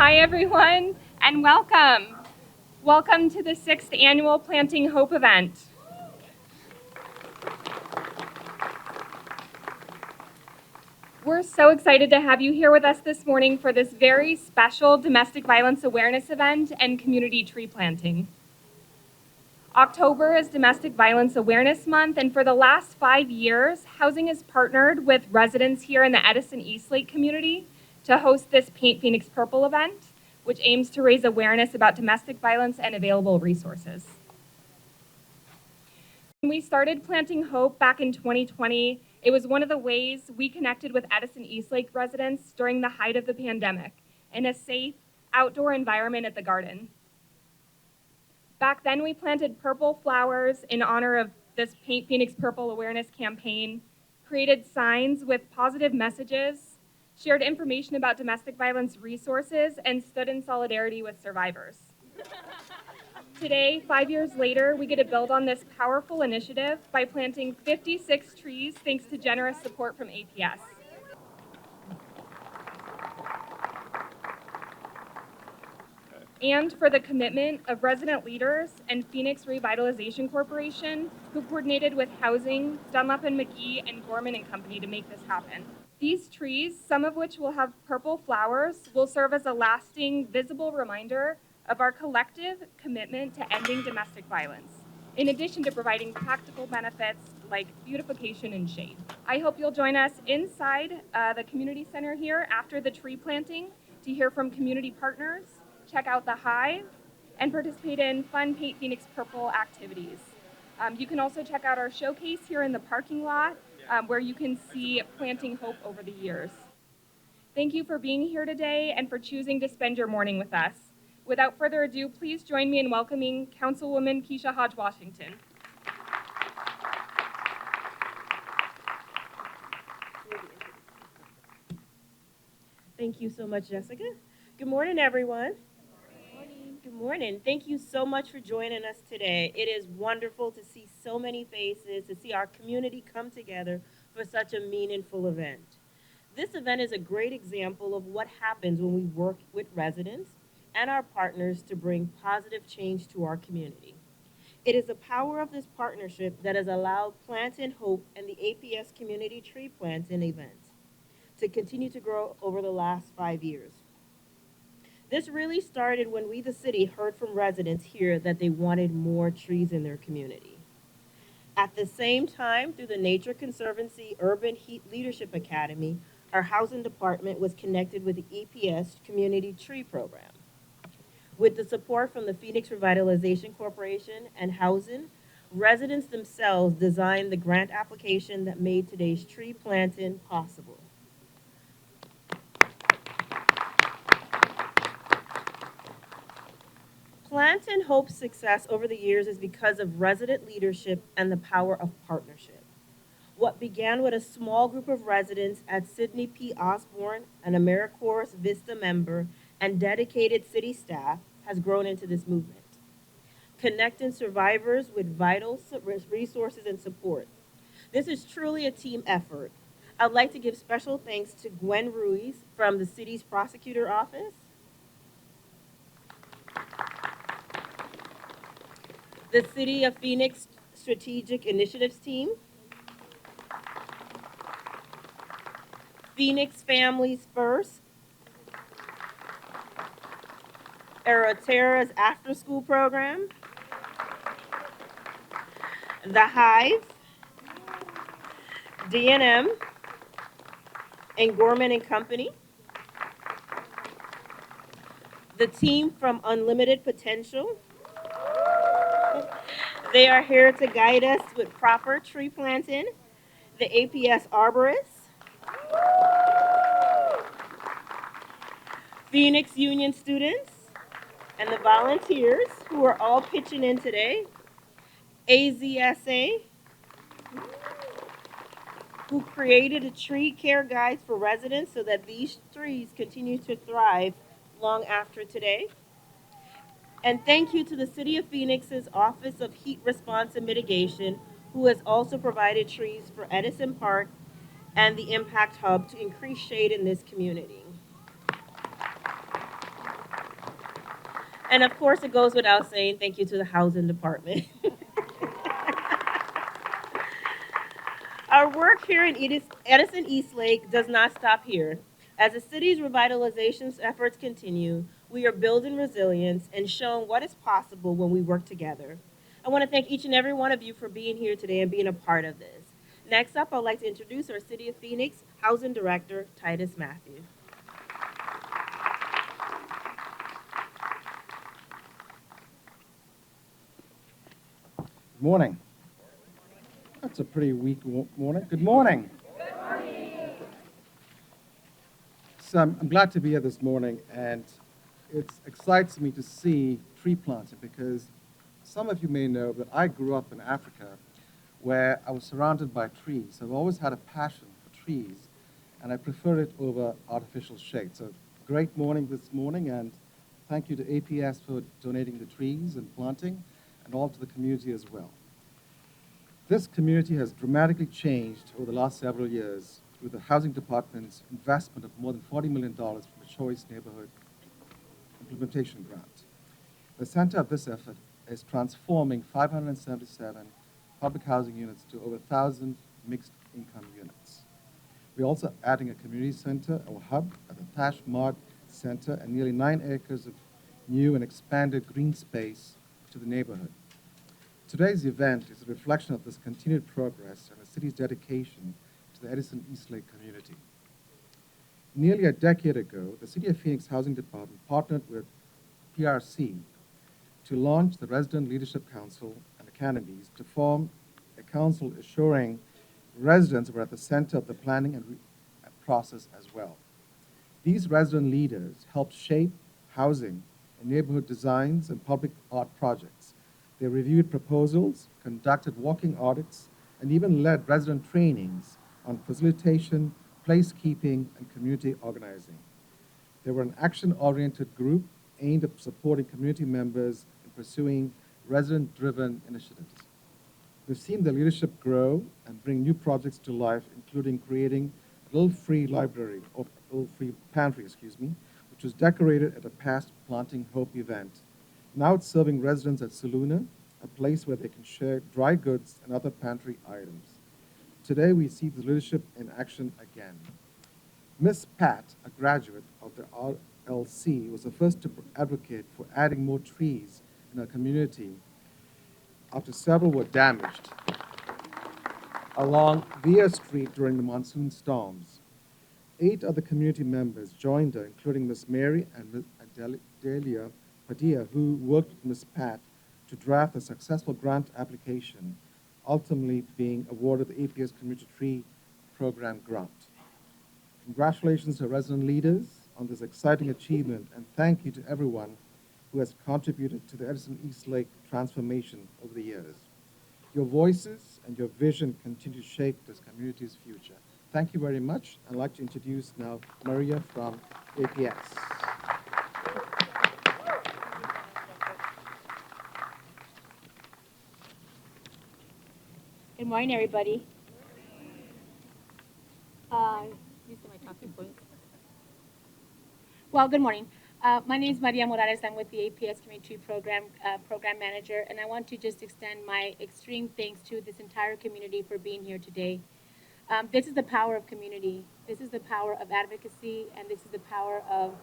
Hi, everyone, and welcome. Welcome to the 6th annual Planting Hope event. We're so excited to have you here with us this morning for this very special domestic violence awareness event and community tree planting. October is Domestic Violence Awareness Month, and for the last 5 years, Housing has partnered with residents here in the Edison-Eastlake Community to host this Paint Phoenix Purple event, which aims to raise awareness about domestic violence and available resources. When we started Planting Hope back in 2020, it was one of the ways we connected with Edison-Eastlake residents during the height of the pandemic in a safe, outdoor environment at the garden. Back then, we planted purple flowers in honor of this Paint Phoenix Purple awareness campaign, created signs with positive messages, shared information about domestic violence resources, and stood in solidarity with survivors. Today, 5 years later, we get to build on this powerful initiative by planting 56 trees thanks to generous support from APS. And for the commitment of resident leaders and Phoenix Revitalization Corporation, who coordinated with Housing, Dunlap and McGee, and Gorman and Company to make this happen. These trees, some of which will have purple flowers, will serve as a lasting, visible reminder of our collective commitment to ending domestic violence, in addition to providing practical benefits like beautification and shade. I hope you'll join us inside the community center here after the tree planting to hear from community partners, check out the hive, and participate in fun Paint Phoenix Purple activities. You can also check out our showcase here in the parking lot where you can see Planting Hope over the years. Thank you for being here today and for choosing to spend your morning with us. Without further ado, please join me in welcoming Councilwoman Keisha Hodge-Washington. Thank you so much, Jessica. Good morning, everyone. Good morning. Thank you so much for joining us today. It is wonderful to see so many faces, to see our community come together for such a meaningful event. This event is a great example of what happens when we work with residents and our partners to bring positive change to our community. It is the power of this partnership that has allowed Planting Hope and the APS Community Tree Planting event to continue to grow over the last 5 years. This really started when we, the city, heard from residents here that they wanted more trees in their community. At the same time, through the Nature Conservancy Urban Heat Leadership Academy, our housing department was connected with the APS Community Tree Program. With the support from the Phoenix Revitalization Corporation and Housing, residents themselves designed the grant application that made today's tree planting possible. Planting Hope's success over the years is because of resident leadership and the power of partnership. What began with a small group of residents at Sidney P. Osborne, an AmeriCorps Vista member, and dedicated city staff has grown into this movement, connecting survivors with vital resources and support. This is truly a team effort. I'd like to give special thanks to Gwen Ruiz from the city's prosecutor office, the City of Phoenix Strategic Initiatives Team, Phoenix Families First, Aeroterra's After School Program, The Hive, D&M, and Gorman and Company, the team from Unlimited Potential. They are here to guide us with proper tree planting, the APS Arborists, Phoenix Union students, and the volunteers who are all pitching in today, AZSA, who created a tree care guides for residents so that these trees continue to thrive long after today. And thank you to the City of Phoenix's Office of Heat Response and Mitigation, who has also provided trees for Edison Park and the Impact Hub to increase shade in this community. And of course, it goes without saying, thank you to the housing department. Our work here in Edison-Eastlake does not stop here. As the city's revitalization efforts continue, we are building resilience and showing what is possible when we work together. I want to thank each and every one of you for being here today and being a part of this. Next up, I'd like to introduce our City of Phoenix Housing Director, Titus Matthew. Good morning. That's a pretty weak morning. Good morning. So I'm glad to be here this morning, and it excites me to see tree planting because some of you may know that I grew up in Africa where I was surrounded by trees. I've always had a passion for trees, and I prefer it over artificial shade. So great morning this morning, and thank you to APS for donating the trees and planting, and all to the community as well. This community has dramatically changed over the last several years with the Housing Department's investment of more than $40 million from the Choice Neighborhood Implementation Grant. The center of this effort is transforming 577 public housing units to over 1,000 mixed income units. We're also adding a community center or hub at the Tash Mart Center and nearly 9 acres of new and expanded green space to the neighborhood. Today's event is a reflection of this continued progress and the city's dedication to the Edison-Eastlake community. Nearly a decade ago, the City of Phoenix Housing Department partnered with PRC to launch the Resident Leadership Council and academies to form a council assuring residents were at the center of the planning and process as well. These resident leaders helped shape housing and neighborhood designs and public art projects. They reviewed proposals, conducted walking audits, and even led resident trainings on facilitation, placekeeping, and community organizing. They were an action-oriented group aimed at supporting community members in pursuing resident-driven initiatives. We've seen the leadership grow and bring new projects to life, including creating a little free library, or a little free pantry, which was decorated at a past Planting Hope event. Now it's serving residents at Saluna, a place where they can share dry goods and other pantry items. Today, we see the leadership in action again. Miss Pat, a graduate of the RLC, was the first to advocate for adding more trees in our community after several were damaged along Via Street during the monsoon storms. 8 other community members joined her, including Miss Mary and Ms. Delia Padilla, who worked with Ms. Pat to draft a successful grant application, ultimately being awarded the APS Community Tree Program grant. Congratulations to resident leaders on this exciting achievement, and thank you to everyone who has contributed to the Edison-Eastlake transformation over the years. Your voices and your vision continue to shape this community's future. Thank you very much. I'd like to introduce now Maria from APS. Good morning, everybody. These are my talking points. Well, good morning. My name is Maria Morales. I'm with the APS Community Tree Program, Program Manager, and I want to just extend my extreme thanks to this entire community for being here today. This is the power of community. This is the power of advocacy, and this is the power of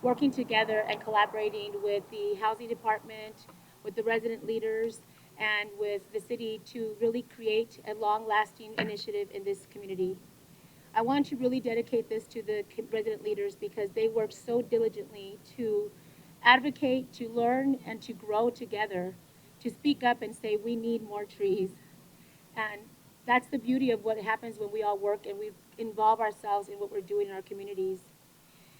working together and collaborating with the housing department, with the resident leaders, and with the city to really create a long-lasting initiative in this community. I want to really dedicate this to the resident leaders because they work so diligently to advocate, to learn, and to grow together, to speak up and say we need more trees. And that's the beauty of what happens when we all work and we involve ourselves in what we're doing in our communities.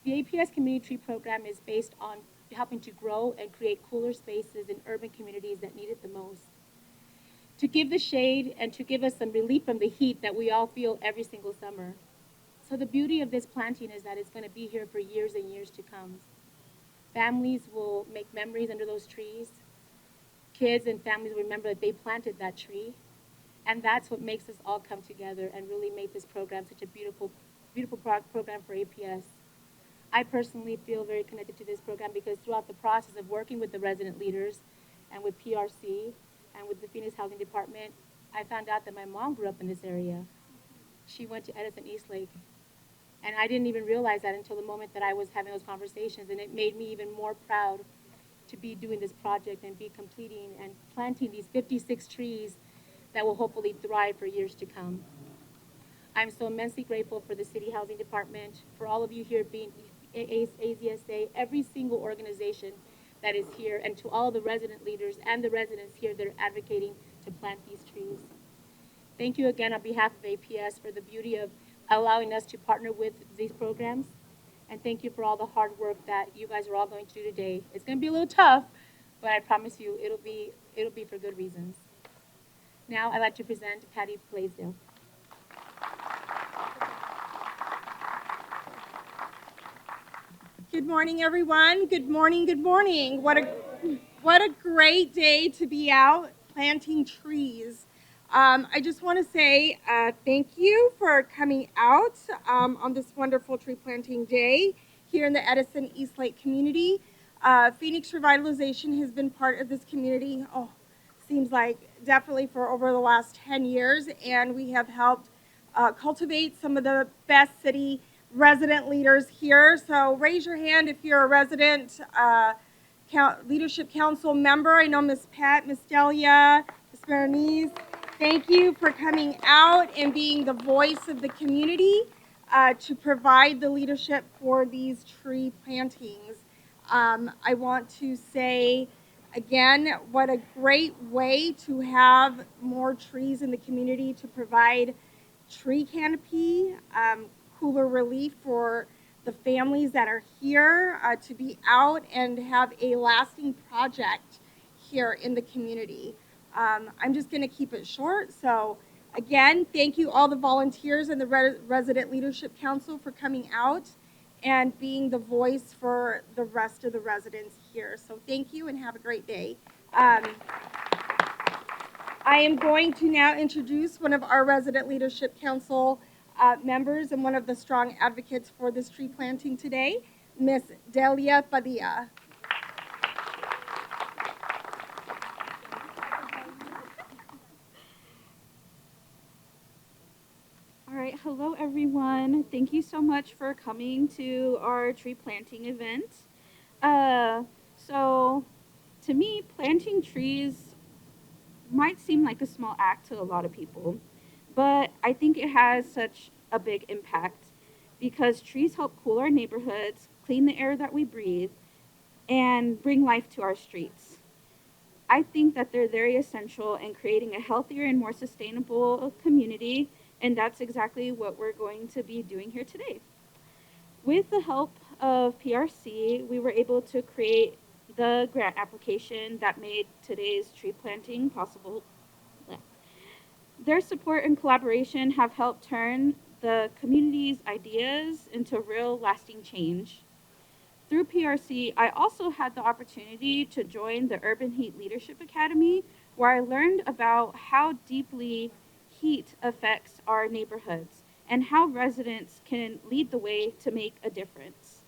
The APS Community Tree Program is based on helping to grow and create cooler spaces in urban communities that need it the most, to give the shade and to give us some relief from the heat that we all feel every single summer. So the beauty of this planting is that it's going to be here for years and years to come. Families will make memories under those trees. Kids and families will remember that they planted that tree. And that's what makes us all come together and really make this program such a beautiful program for APS. I personally feel very connected to this program because throughout the process of working with the resident leaders and with PRC and with the Phoenix Housing Department, I found out that my mom grew up in this area. She went to Edison-Eastlake. And I didn't even realize that until the moment that I was having those conversations. And it made me even more proud to be doing this project and be completing and planting these 56 trees that will hopefully thrive for years to come. I'm so immensely grateful for the City Housing Department, for all of you here being AZSA, every single organization that is here, and to all the resident leaders and the residents here that are advocating to plant these trees. Thank you again on behalf of APS for the beauty of allowing us to partner with these programs. And thank you for all the hard work that you guys are all going to do today. It's going to be a little tough, but I promise you it'll be for good reasons. Now I'd like to present Patty Blaisdell. Good morning, everyone. Good morning, good morning. What a great day to be out planting trees. I just want to say thank you for coming out on this wonderful tree planting day here in the Edison-Eastlake Community. Phoenix Revitalization has been part of this community, seems like definitely for over the last 10 years, and we have helped cultivate some of the best city resident leaders here. So raise your hand if you're a resident leadership council member. I know Miss Pat, Miss Delia, Miss Berenice. Thank you for coming out and being the voice of the community to provide the leadership for these tree plantings. I want to say again, what a great way to have more trees in the community to provide tree canopy, cooler relief for the families that are here to be out and have a lasting project here in the community. I'm just going to keep it short. So again, thank you all the volunteers and the Resident Leadership Council for coming out and being the voice for the rest of the residents here. So thank you and have a great day. I am going to now introduce one of our Resident Leadership Council members and one of the strong advocates for this tree planting today, Miss Delia Padilla. All right, hello everyone. Thank you so much for coming to our tree planting event. So to me, planting trees might seem like a small act to a lot of people, but I think it has such a big impact because trees help cool our neighborhoods, clean the air that we breathe, and bring life to our streets. I think that they're very essential in creating a healthier and more sustainable community, and that's exactly what we're going to be doing here today. With the help of PRC, we were able to create the grant application that made today's tree planting possible. Their support and collaboration have helped turn the community's ideas into real lasting change. Through PRC, I also had the opportunity to join the Urban Heat Leadership Academy, where I learned about how deeply heat affects our neighborhoods and how residents can lead the way to make a difference.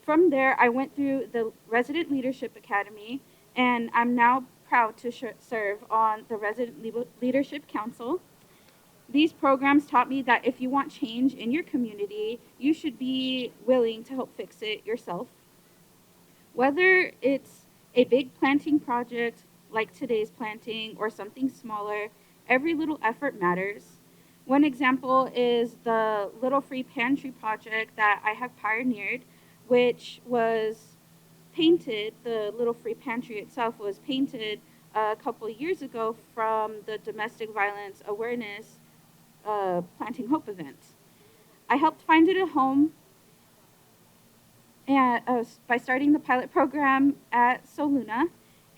From there, I went through the Resident Leadership Academy, and I'm now proud to serve on the Resident Leadership Council. These programs taught me that if you want change in your community, you should be willing to help fix it yourself. Whether it's a big planting project like today's planting or something smaller, every little effort matters. One example is the Little Free Pantry project that I have pioneered, which was painted, the Little Free Pantry itself was painted a couple years ago from the Domestic Violence Awareness Planting Hope event. I helped find it a home and, by starting the pilot program at Soluna,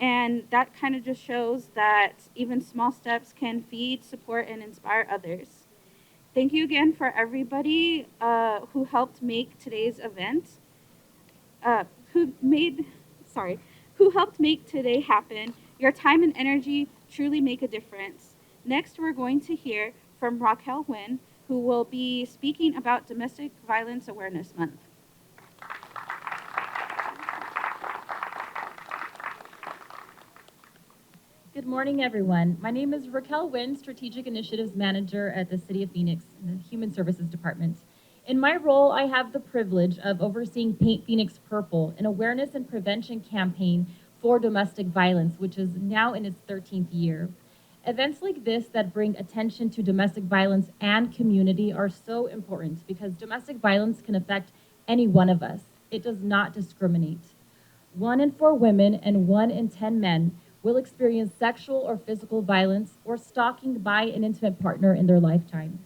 and that kind of just shows that even small steps can feed, support, and inspire others. Thank you again for everybody who helped make today's event, who helped make today happen. Your time and energy truly make a difference. Next, we're going to hear from Raquel Nguyen, who will be speaking about Domestic Violence Awareness Month. Good morning, everyone. My name is Raquel Wynn, Strategic Initiatives Manager at the City of Phoenix in the Human Services Department. In my role, I have the privilege of overseeing Paint Phoenix Purple, an awareness and prevention campaign for domestic violence, which is now in its 13th year. Events like this that bring attention to domestic violence and community are so important because domestic violence can affect any one of us. It does not discriminate. 1 in 4 women and 1 in 10 men will experience sexual or physical violence or stalking by an intimate partner in their lifetime.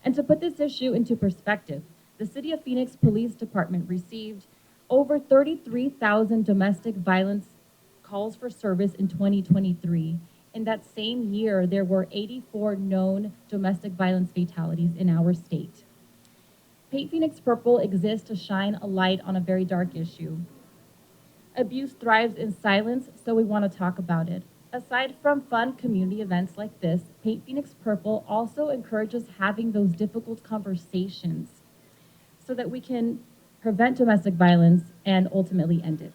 And to put this issue into perspective, the City of Phoenix Police Department received over 33,000 domestic violence calls for service in 2023. In that same year, there were 84 known domestic violence fatalities in our state. Paint Phoenix Purple exists to shine a light on a very dark issue. Abuse thrives in silence, so we want to talk about it. Aside from fun community events like this, Paint Phoenix Purple also encourages having those difficult conversations so that we can prevent domestic violence and ultimately end it.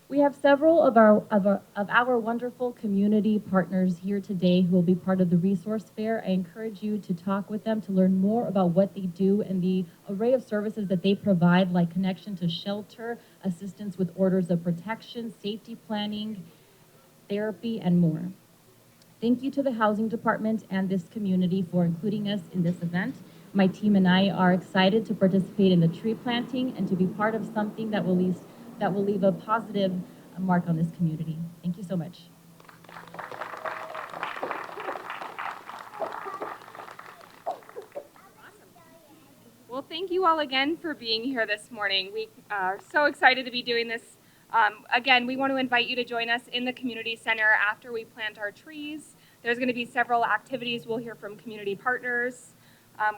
We have several of our wonderful community partners here today who will be part of the resource fair. I encourage you to talk with them to learn more about what they do and the array of services that they provide, like connection to shelter, assistance with orders of protection, safety planning, therapy, and more. Thank you to the Housing Department and this community for including us in this event. My team and I are excited to participate in the tree planting and to be part of something that will leave a positive mark on this community. Thank you so much. Well, thank you all again for being here this morning. We are so excited to be doing this. Again, we want to invite you to join us in the community center after we plant our trees. There's going to be several activities. We'll hear from community partners.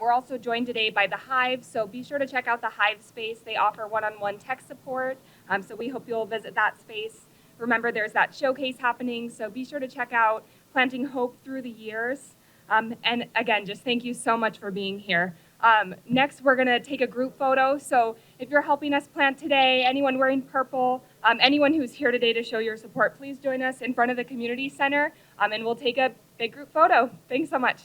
We're also joined today by the Hive, so be sure to check out the Hive space. They offer one-on-one tech support, so we hope you'll visit that space. Remember, there's that showcase happening, so be sure to check out Planting Hope Through the Years. And again, just thank you so much for being here. Next, we're going to take a group photo. So if you're helping us plant today, anyone wearing purple, anyone who's here today to show your support, please join us in front of the community center, and we'll take a big group photo. Thanks so much.